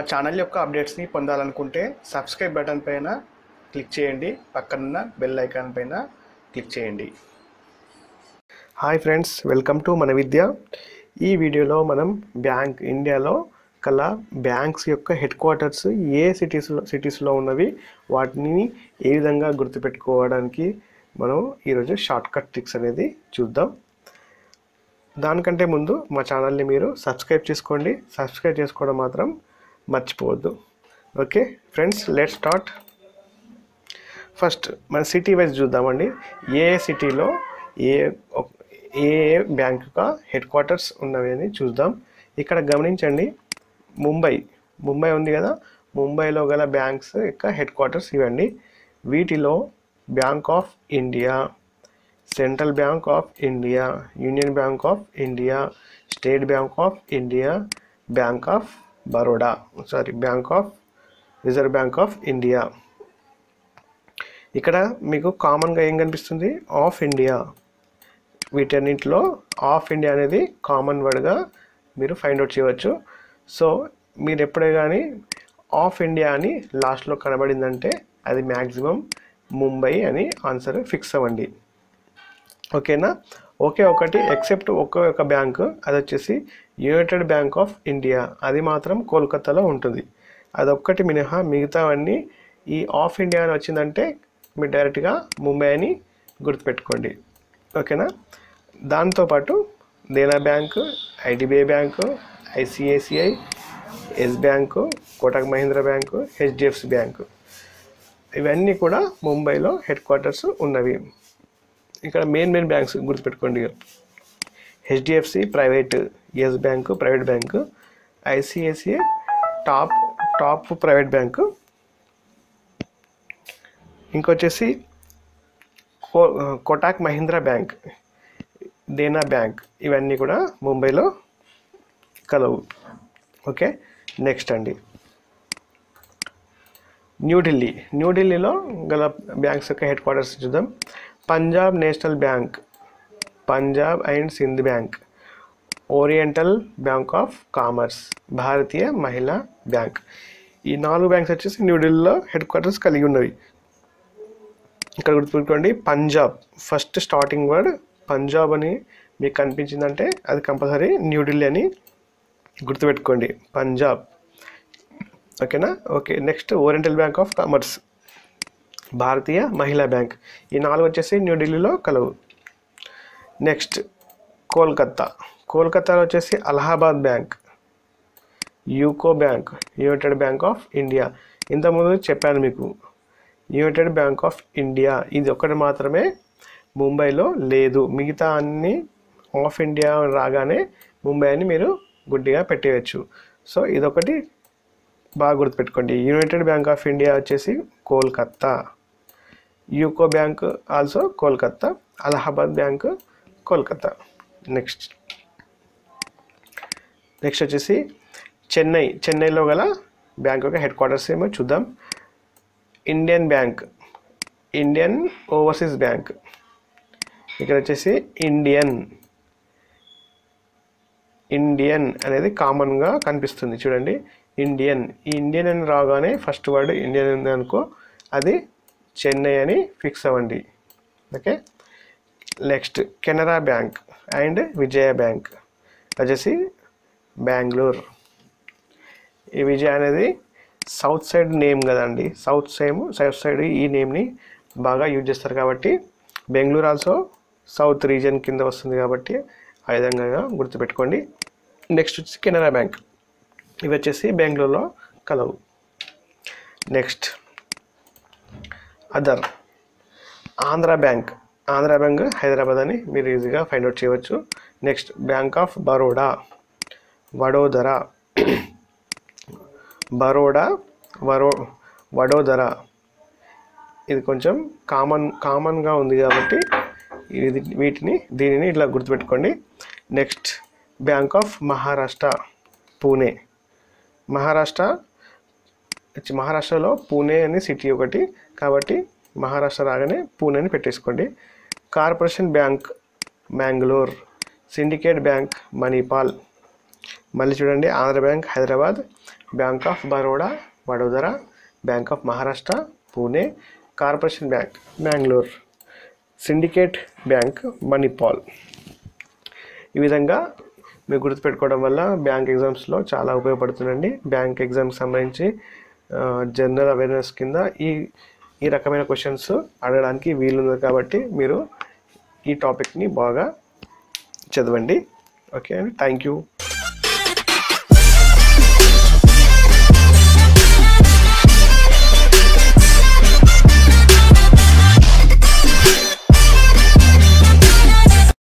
మా ఛానల్ యొక్క అప్డేట్స్ని పొందాలనుకుంటే సబ్స్క్రైబ్ బటన్ పైన క్లిక్ చేయండి, పక్కనున్న బెల్ ఐకాన్ పైన క్లిక్ చేయండి. హాయ్ ఫ్రెండ్స్, వెల్కమ్ టు మన విద్య. ఈ వీడియోలో మనం ఇండియాలో కల బ్యాంక్స్ యొక్క హెడ్ క్వార్టర్స్ ఏ సిటీస్లో ఉన్నవి, వాటిని ఏ విధంగా గుర్తుపెట్టుకోవడానికి మనం ఈరోజు షార్ట్ కట్ ట్రిక్స్ అనేది చూద్దాం. దానికంటే ముందు మా ఛానల్ని మీరు సబ్స్క్రైబ్ చేసుకోండి. సబ్స్క్రైబ్ చేసుకోవడం మాత్రం మర్చిపోవద్దు. Okay friends, let's start. First మన సిటీ వైజ్ చూద్దామండి. ఏ సిటీలో ఏ బ్యాంక్ యొక్క హెడ్ క్వార్టర్స్ ఉన్నవి అని చూద్దాం. ఇక్కడ గమనించండి, ముంబై ఉంది కదా, ముంబైలో గల బ్యాంక్స్ యొక్క హెడ్ క్వార్టర్స్ ఇవ్వండి. వీటిలో Bank of India, Central Bank of India, Union Bank of India, State Bank of India, Bank of Baroda, Bank of Reserve Bank of India. ఇక్కడ మీకు కామన్గా ఏం కనిపిస్తుంది? Of India. వీటన్నింటిలో ఆఫ్ ఇండియా అనేది కామన్ వర్డ్గా మీరు ఫైండ్ అవుట్ చేయవచ్చు. సో మీరు ఎప్పుడే కానీ ఆఫ్ ఇండియా అని లాస్ట్లో కనబడిందంటే అది మ్యాక్సిమం ముంబై అని ఆన్సర్ ఫిక్స్ అవ్వండి. ఓకేనా? ఒకటి ఎక్సెప్ట్ ఒక బ్యాంకు, అది వచ్చేసి యునైటెడ్ బ్యాంక్ ఆఫ్ ఇండియా. అది మాత్రం కోల్కతాలో ఉంటుంది. అదొక్కటి మినహా మిగతావన్నీ ఈ ఆఫ్ ఇండియా అని వచ్చిందంటే మీరు డైరెక్ట్గా ముంబై అని గుర్తుపెట్టుకోండి. ఓకేనా? దాంతోపాటు Dena bank, IDBI bank, ICICI, Yes bank, Kotak Mahindra bank, HDFC bank, ఇవన్నీ కూడా ముంబైలో హెడ్ క్వార్టర్స్ ఉన్నవి. ఇక్కడ మెయిన్ బ్యాంక్స్ గుర్తుపెట్టుకోండి. HDFC private, Yes bank private bank, ICICI top private bank, ఇంకొచ్చేసి కోటక్ మహీంద్రా బ్యాంక్, దేనా బ్యాంక్, ఇవన్నీ కూడా ముంబైలో కలవు. ఓకే, నెక్స్ట్ అండి న్యూఢిల్లీలో గల బ్యాంక్స్ యొక్క హెడ్ క్వార్టర్స్ చూద్దాం. Punjab National Bank, Punjab and Sindh Bank, Oriental Bank of Commerce, Bharatiya Mahila Bank. ఈ 4 బ్యాంక్స్ వచ్చేసి న్యూఢిల్లీలో హెడ్ క్వార్టర్స్ కలిగి ఉన్నవి. ఇక్కడ గుర్తుపెట్టుకోండి, Punjab first starting word Punjab అని మీకు కనిపించిందంటే అది కంపల్సరీ న్యూఢిల్లీ అని గుర్తుపెట్టుకోండి, పంజాబ్. ఓకేనా? Okay, next Oriental Bank of Commerce, Bharatiya Mahila Bank. ఈ 4 వచ్చేసి న్యూఢిల్లీలో కలవు. నెక్స్ట్ కోల్కతాలో వచ్చేసి Allahabad bank, UCO bank, United bank of India. ఇంతకుముందు చెప్పాను మీకు, యునైటెడ్ బ్యాంక్ ఆఫ్ ఇండియా ఇది ఒకటి మాత్రమే ముంబైలో లేదు. మిగతా అన్ని ఆఫ్ ఇండియా రాగానే ముంబై అని మీరు గుడ్డిగా పెట్టేయచ్చు. సో ఇదొకటి బాగా గుర్తుపెట్టుకోండి. యునైటెడ్ బ్యాంక్ ఆఫ్ ఇండియా వచ్చేసి Kolkata, UCO bank also Kolkata, Allahabad bank Kolkata. Next వచ్చేసి చెన్నైలో గల బ్యాంక్ యొక్క హెడ్ క్వార్టర్స్ ఏమో చూద్దాం. Indian bank, Indian overseas bank. ఇక్కడ వచ్చేసి ఇండియన్ అనేది కామన్గా కనిపిస్తుంది చూడండి, ఇండియన్. ఈ ఇండియన్ అని రాగానే ఫస్ట్ వర్డ్ ఇండియన్ ఉంది అనుకో, అది చెన్నై అని ఫిక్స్ అవ్వండి. Okay, next Canara bank and Vijaya bank వచ్చేసి బెంగళూరు. ఈ విజయ అనేది సౌత్ సైడ్ నేమ్ కదండి, సౌత్ సైడ్ ఈ నేమ్ని బాగా యూజ్ చేస్తారు కాబట్టి బెంగళూరు ఆల్సో సౌత్ రీజియన్ కింద వస్తుంది కాబట్టి ఆ విధంగా గుర్తుపెట్టుకోండి. నెక్స్ట్ వచ్చి కెనరా బ్యాంక్, ఇవి వచ్చేసి బెంగళూరులో కలవు. Next other, Andhra bank Hyderabad అని మీరు ఈజీగా ఫైండ్ అవుట్ చేయవచ్చు. నెక్స్ట్ బ్యాంక్ ఆఫ్ వడోదరా, ఇది కొంచెం కామన్గా ఉంది కాబట్టి దీనిని ఇట్లా గుర్తుపెట్టుకోండి. Next bank of Maharashtra, Pune. మహారాష్ట్రలో పూణే అనే సిటీ ఒకటి కాబట్టి మహారాష్ట్ర రాగానే పూణే అని పెట్టేసుకోండి. Corporation bank Mangalore, syndicate bank Manipal, మళ్ళీ చూడండి, Andhra bank Hyderabad, bank of Baroda Vadodara, bank of Maharashtra Pune, corporation bank Bengaluru, syndicate bank Manipal. ఈ విధంగా మీరు గుర్తుపెట్టుకోవడం వల్ల బ్యాంక్ ఎగ్జామ్స్లో చాలా ఉపయోగపడుతుందండి. బ్యాంక్ ఎగ్జామ్కి సంబంధించి జనరల్ అవేర్నెస్ కింద ఈ రకమైన క్వశ్చన్స్ అడగడానికి వీలుంది కాబట్టి మీరు ఈ టాపిక్ని బాగా చదవండి. ఓకే అండి, థ్యాంక్ యూ.